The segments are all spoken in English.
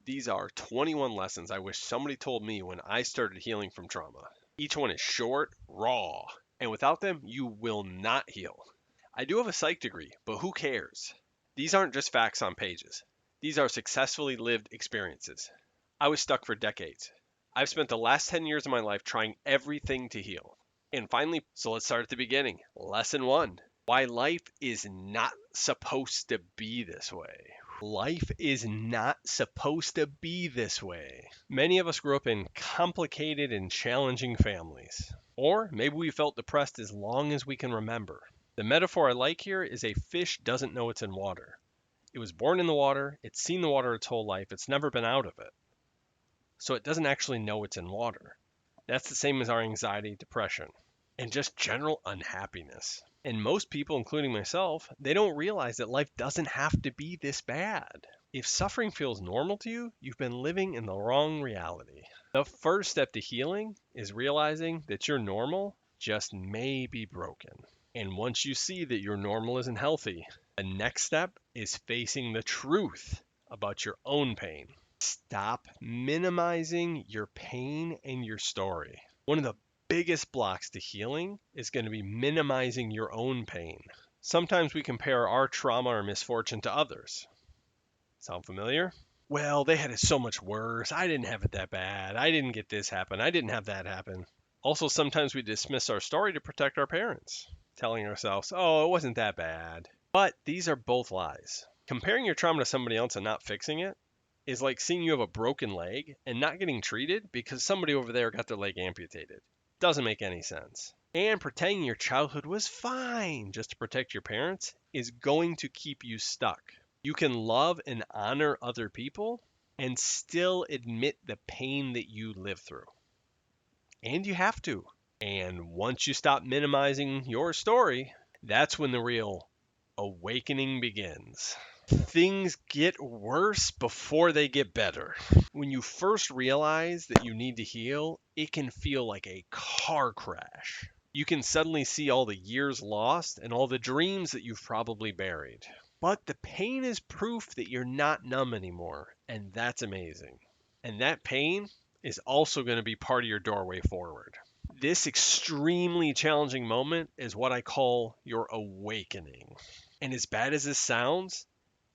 These are 21 lessons I wish somebody told me when I started healing from trauma. Each one is short, raw, and without them, you will not heal. I do have a psych degree, but who cares? These aren't just facts on pages. These are successfully lived experiences. I was stuck for decades. I've spent the last 10 years of my life trying everything to heal. And finally, so let's start at the beginning. Lesson 1. Why life is not supposed to be this way. Life is not supposed to be this way. Many of us grew up in complicated and challenging families. Or maybe we felt depressed as long as we can remember. The metaphor I like here is a fish doesn't know it's in water. It was born in the water, it's seen the water its whole life, it's never been out of it. So it doesn't actually know it's in water. That's the same as our anxiety, depression, and just general unhappiness. And most people, including myself, they don't realize that life doesn't have to be this bad. If suffering feels normal to you, you've been living in the wrong reality. The first step to healing is realizing that your normal just may be broken. And once you see that your normal isn't healthy, the next step is facing the truth about your own pain. Stop minimizing your pain and your story. One of the biggest blocks to healing is going to be minimizing your own pain. Sometimes we compare our trauma or misfortune to others. Sound familiar? Well, they had it so much worse. I didn't have it that bad. I didn't get this happen. I didn't have that happen. Also, sometimes we dismiss our story to protect our parents, telling ourselves, oh, it wasn't that bad. But these are both lies. Comparing your trauma to somebody else and not fixing it is like seeing you have a broken leg and not getting treated because somebody over there got their leg amputated. Doesn't make any sense. And pretending your childhood was fine just to protect your parents is going to keep you stuck. You can love and honor other people and still admit the pain that you live through. And you have to. And once you stop minimizing your story, that's when the real awakening begins. Things get worse before they get better. When you first realize that you need to heal, it can feel like a car crash. You can suddenly see all the years lost and all the dreams that you've probably buried. But the pain is proof that you're not numb anymore, and that's amazing. And that pain is also going to be part of your doorway forward. This extremely challenging moment is what I call your awakening. And as bad as this sounds,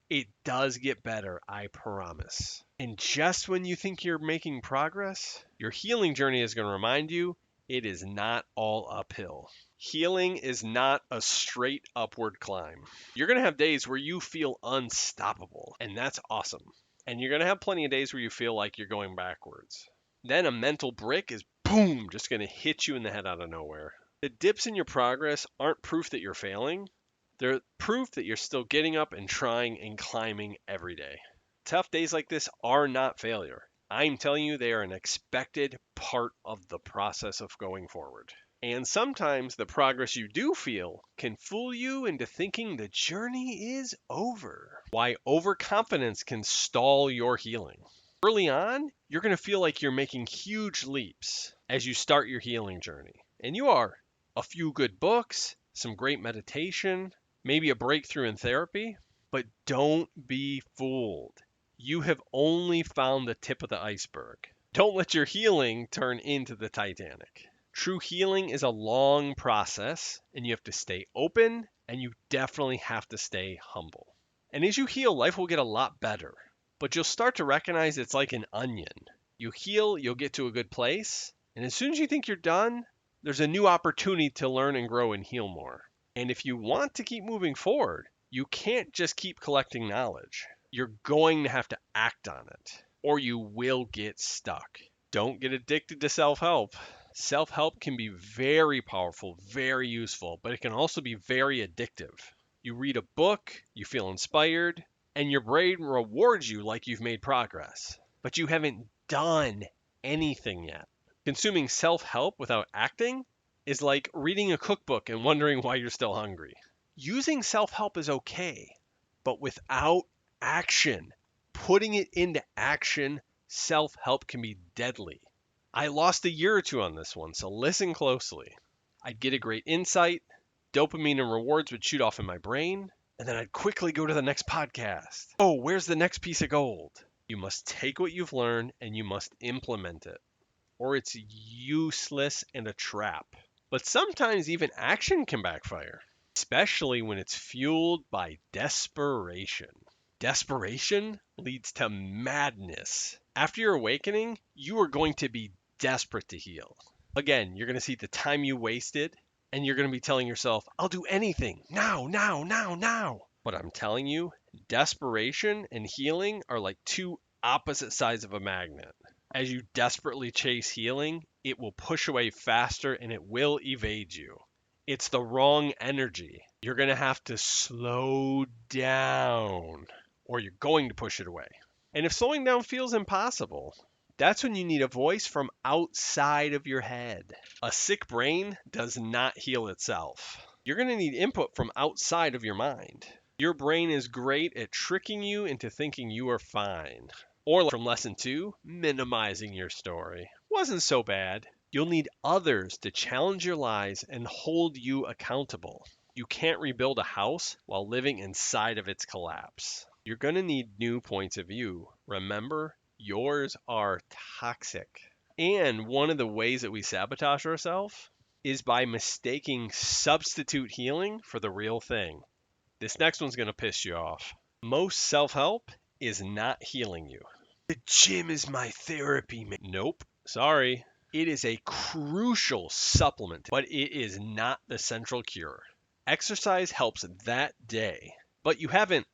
it does get better, I promise. And just when you think you're making progress, your healing journey is going to remind you it is not all uphill. Healing is not a straight upward climb. You're going to have days where you feel unstoppable, and that's awesome. And you're going to have plenty of days where you feel like you're going backwards. Then a mental brick is boom, just going to hit you in the head out of nowhere. The dips in your progress aren't proof that you're failing. They're proof that you're still getting up and trying and climbing every day. Tough days like this are not failure. I'm telling you, they are an expected part of the process of going forward. And sometimes the progress you do feel can fool you into thinking the journey is over. Why overconfidence can stall your healing. Early on, you're going to feel like you're making huge leaps as you start your healing journey. And you are. A few good books, some great meditation, maybe a breakthrough in therapy, but don't be fooled. You have only found the tip of the iceberg. Don't let your healing turn into the Titanic. True healing is a long process, and you have to stay open, and you definitely have to stay humble. And as you heal, life will get a lot better, but you'll start to recognize it's like an onion. You heal, you'll get to a good place, and as soon as you think you're done, there's a new opportunity to learn and grow and heal more. And if you want to keep moving forward, you can't just keep collecting knowledge. You're going to have to act on it, or you will get stuck. Don't get addicted to self-help. Self-help can be very powerful, very useful, but it can also be very addictive. You read a book, you feel inspired, and your brain rewards you like you've made progress. But you haven't done anything yet. Consuming self-help without acting is like reading a cookbook and wondering why you're still hungry. Using self-help is okay, but without action, putting it into action, self-help can be deadly. I lost a year or two on this one, so listen closely. I'd get a great insight, dopamine and rewards would shoot off in my brain, and then I'd quickly go to the next podcast. Oh, where's the next piece of gold? You must take what you've learned and you must implement it, or it's useless and a trap. But sometimes even action can backfire, especially when it's fueled by desperation. Desperation leads to madness. After your awakening, you are going to be desperate to heal. Again, you're going to see the time you wasted, and you're going to be telling yourself, I'll do anything now, now, now, now. But I'm telling you, desperation and healing are like two opposite sides of a magnet. As you desperately chase healing, it will push away faster and it will evade you. It's the wrong energy. You're going to have to slow down or you're going to push it away. And if slowing down feels impossible, that's when you need a voice from outside of your head. A sick brain does not heal itself. You're going to need input from outside of your mind. Your brain is great at tricking you into thinking you are fine. Or from lesson 2, minimizing your story. Wasn't so bad. You'll need others to challenge your lies and hold you accountable. You can't rebuild a house while living inside of its collapse. You're going to need new points of view. Remember, yours are toxic. And one of the ways that we sabotage ourselves is by mistaking substitute healing for the real thing. This next one's going to piss you off. Most self-help is not healing you. The gym is my therapy, man. Nope. Sorry. It is a crucial supplement, but it is not the central cure. Exercise helps that day, but you haven't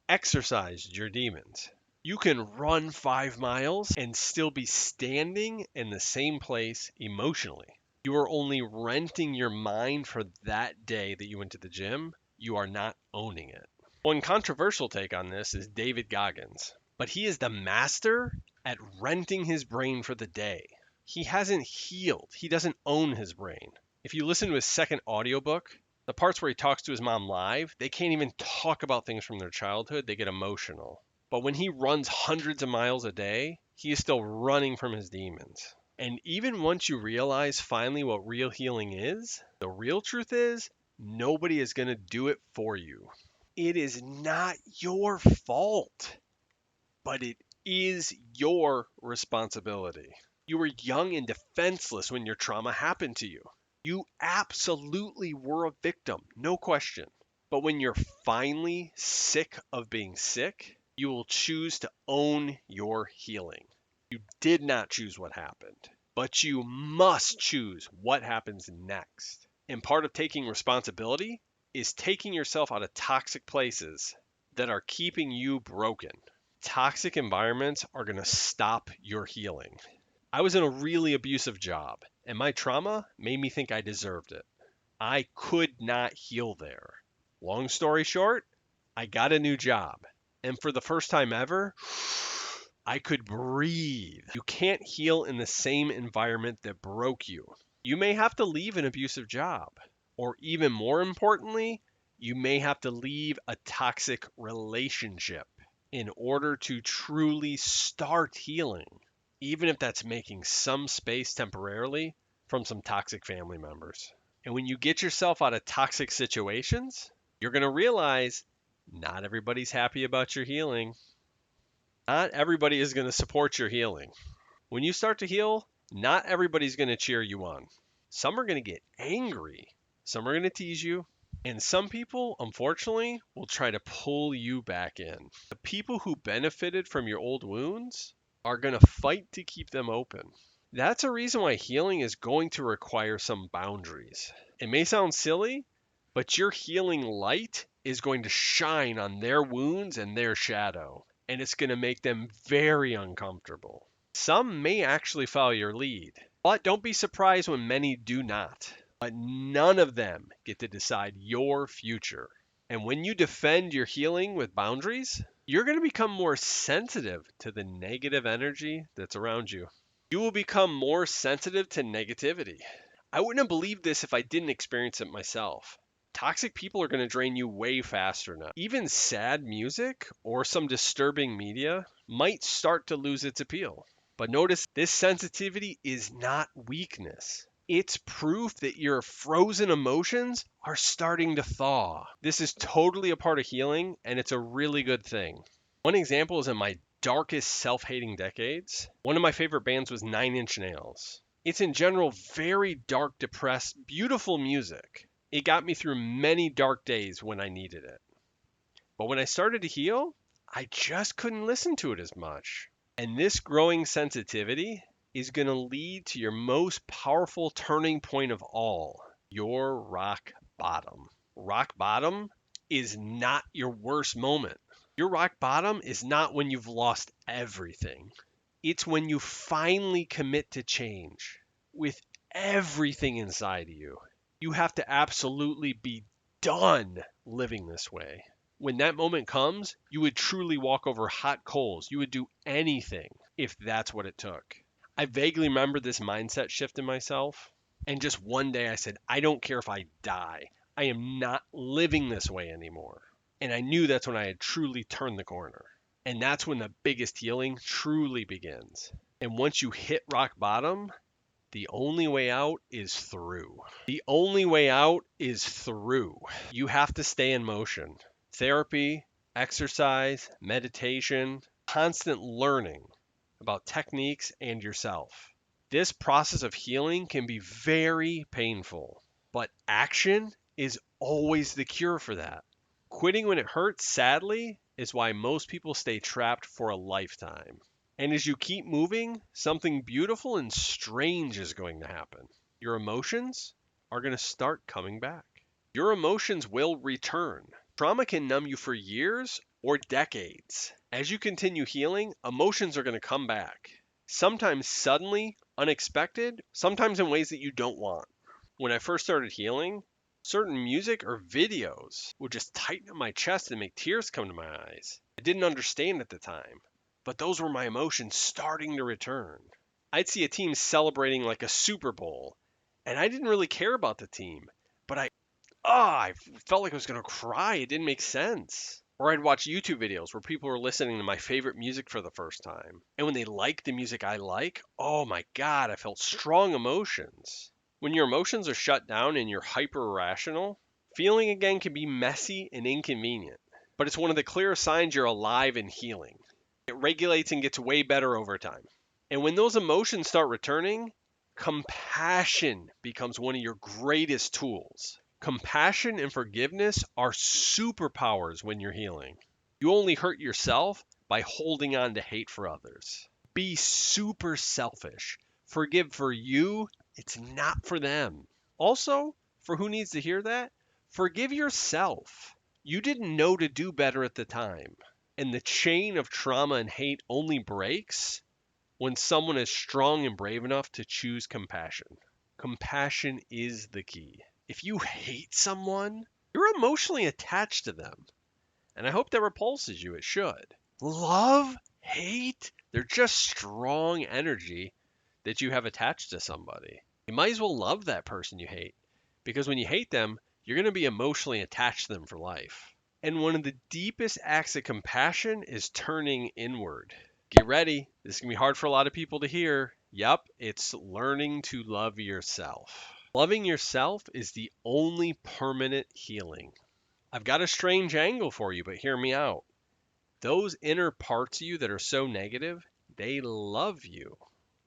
exercised your demons. You can run 5 miles and still be standing in the same place emotionally. You are only renting your mind for that day that you went to the gym. You are not owning it. One controversial take on this is David Goggins, but he is the master at renting his brain for the day. He hasn't healed. He doesn't own his brain. If you listen to his second audiobook, the parts where he talks to his mom live, they can't even talk about things from their childhood. They get emotional. But when he runs hundreds of miles a day, he is still running from his demons. And even once you realize finally what real healing is, the real truth is nobody is going to do it for you. It is not your fault, but it is your responsibility. You were young and defenseless when your trauma happened to you. You absolutely were a victim, no question. But when you're finally sick of being sick, you will choose to own your healing. You did not choose what happened, but you must choose what happens next. And part of taking responsibility is taking yourself out of toxic places that are keeping you broken. Toxic environments are going to stop your healing. I was in a really abusive job, and my trauma made me think I deserved it. I could not heal there. Long story short, I got a new job, and for the first time ever, I could breathe. You can't heal in the same environment that broke you. You may have to leave an abusive job, or even more importantly, you may have to leave a toxic relationship in order to truly start healing, even if that's making some space temporarily from some toxic family members. And when you get yourself out of toxic situations, you're going to realize not everybody's happy about your healing. Not everybody is going to support your healing. When you start to heal, not everybody's going to cheer you on. Some are going to get angry. Some are going to tease you. And some people, unfortunately, will try to pull you back in. The people who benefited from your old wounds are going to fight to keep them open. That's a reason why healing is going to require some boundaries. It may sound silly, but your healing light is going to shine on their wounds and their shadow, and it's going to make them very uncomfortable. Some may actually follow your lead, but don't be surprised when many do not. But none of them get to decide your future. And when you defend your healing with boundaries, you're going to become more sensitive to the negative energy that's around you. You will become more sensitive to negativity. I wouldn't have believed this if I didn't experience it myself. Toxic people are going to drain you way faster now. Even sad music or some disturbing media might start to lose its appeal. But notice this sensitivity is not weakness. It's proof that your frozen emotions are starting to thaw. This is totally a part of healing, and it's a really good thing. One example is in my darkest self-hating decades, one of my favorite bands was 9 Inch Nails. It's in general very dark, depressed, beautiful music. It got me through many dark days when I needed it. But when I started to heal, I just couldn't listen to it as much. And this growing sensitivity is going to lead to your most powerful turning point of all, your rock bottom. Rock bottom is not your worst moment. Your rock bottom is not when you've lost everything. It's when you finally commit to change with everything inside of you. You have to absolutely be done living this way. When that moment comes, you would truly walk over hot coals. You would do anything if that's what it took. I vaguely remember this mindset shift in myself. And just one day I said, I don't care if I die. I am not living this way anymore. And I knew that's when I had truly turned the corner. And that's when the biggest healing truly begins. And once you hit rock bottom, the only way out is through. The only way out is through. You have to stay in motion. Therapy, exercise, meditation, constant learning about techniques and yourself. This process of healing can be very painful, but action is always the cure for that. Quitting when it hurts, sadly, is why most people stay trapped for a lifetime. And as you keep moving, something beautiful and strange is going to happen. Your emotions are going to start coming back. Your emotions will return. Trauma can numb you for years or decades. As you continue healing, emotions are going to come back. Sometimes suddenly, unexpected, sometimes in ways that you don't want. When I first started healing, certain music or videos would just tighten up my chest and make tears come to my eyes. I didn't understand at the time, but those were my emotions starting to return. I'd see a team celebrating like a Super Bowl, and I didn't really care about the team, but I felt like I was going to cry. It didn't make sense. Or I'd watch YouTube videos where people were listening to my favorite music for the first time. And when they liked the music I like, oh my God, I felt strong emotions. When your emotions are shut down and you're hyper rational, feeling again can be messy and inconvenient. But it's one of the clear signs you're alive and healing. It regulates and gets way better over time. And when those emotions start returning, compassion becomes one of your greatest tools. Compassion and forgiveness are superpowers when you're healing. You only hurt yourself by holding on to hate for others. Be super selfish. Forgive for you, it's not for them. Also, for who needs to hear that, forgive yourself. You didn't know to do better at the time. And the chain of trauma and hate only breaks when someone is strong and brave enough to choose compassion. Compassion is the key. If you hate someone, you're emotionally attached to them. And I hope that repulses you. It should. Love, hate, they're just strong energy that you have attached to somebody. You might as well love that person you hate, because when you hate them, you're going to be emotionally attached to them for life. And one of the deepest acts of compassion is turning inward. Get ready. This can be hard for a lot of people to hear. Yep, it's learning to love yourself. Loving yourself is the only permanent healing. I've got a strange angle for you, but hear me out. Those inner parts of you that are so negative, they love you.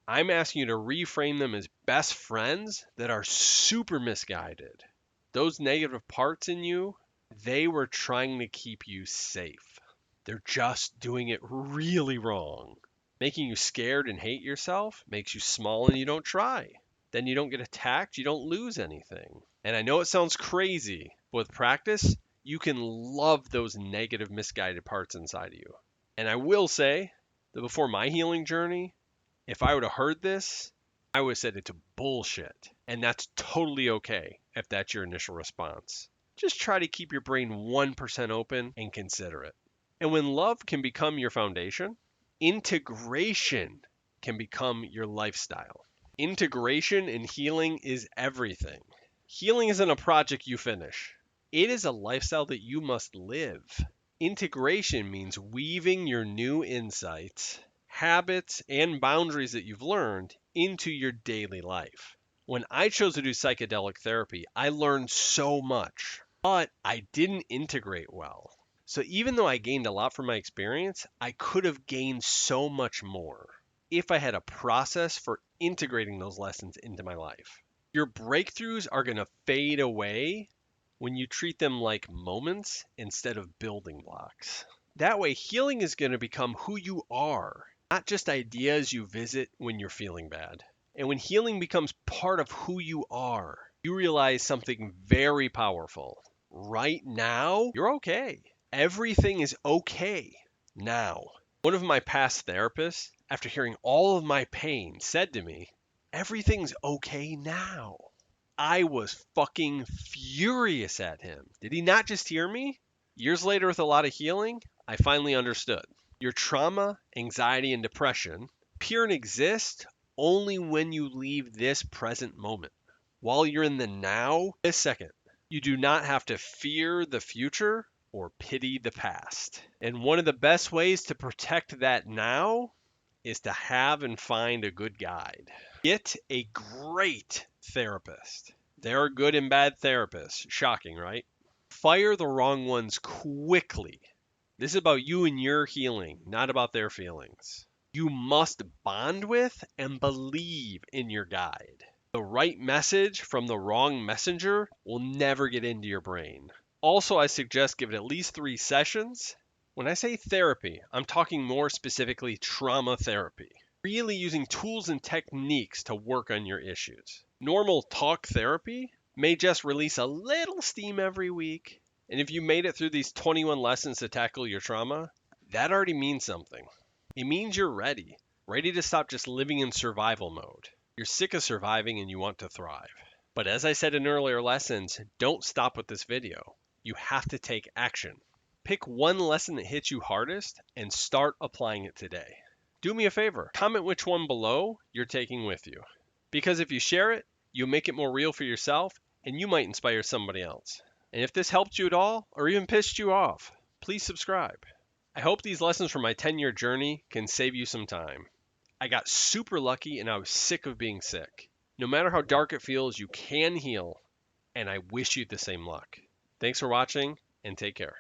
I'm asking you to reframe them as best friends that are super misguided. Those negative parts in you, they were trying to keep you safe. They're just doing it really wrong. Making you scared and hate yourself makes you small and you don't try. Then you don't get attacked, you don't lose anything. And I know it sounds crazy, but with practice, you can love those negative, misguided parts inside of you. And I will say that before my healing journey, if I would have heard this, I would have said it's bullshit. And that's totally okay if that's your initial response. Just try to keep your brain 1% open and consider it. And when love can become your foundation, integration can become your lifestyle. Integration and healing is everything. Healing isn't a project you finish. It is a lifestyle that you must live. Integration means weaving your new insights, habits, and boundaries that you've learned into your daily life. When I chose to do psychedelic therapy, I learned so much, but I didn't integrate well. So even though I gained a lot from my experience, I could have gained so much more if I had a process for integrating those lessons into my life. Your breakthroughs are going to fade away when you treat them like moments instead of building blocks. That way, healing is going to become who you are, not just ideas you visit when you're feeling bad. And when healing becomes part of who you are, you realize something very powerful. Right now, you're okay. Everything is okay now. One of my past therapists, after hearing all of my pain, said to me, "Everything's okay now." I was fucking furious at him. Did he not just hear me? Years later, with a lot of healing, I finally understood. Your trauma, anxiety, and depression appear and exist only when you leave this present moment. While you're in the now, this second, you do not have to fear the future or pity the past. And one of the best ways to protect that now is to have and find a good guide. Get a great therapist. There are good and bad therapists. Shocking, right? Fire the wrong ones quickly. This is about you and your healing, not about their feelings. You must bond with and believe in your guide. The right message from the wrong messenger will never get into your brain. Also, I suggest give it at least 3 sessions. When I say therapy, I'm talking more specifically trauma therapy. Really using tools and techniques to work on your issues. Normal talk therapy may just release a little steam every week. And if you made it through these 21 lessons to tackle your trauma, that already means something. It means you're ready. Ready to stop just living in survival mode. You're sick of surviving and you want to thrive. But as I said in earlier lessons, don't stop with this video. You have to take action. Pick one lesson that hits you hardest and start applying it today. Do me a favor, comment which one below you're taking with you. Because if you share it, you'll make it more real for yourself and you might inspire somebody else. And if this helped you at all or even pissed you off, please subscribe. I hope these lessons from my 10-year journey can save you some time. I got super lucky and I was sick of being sick. No matter how dark it feels, you can heal, and I wish you the same luck. Thanks for watching and take care.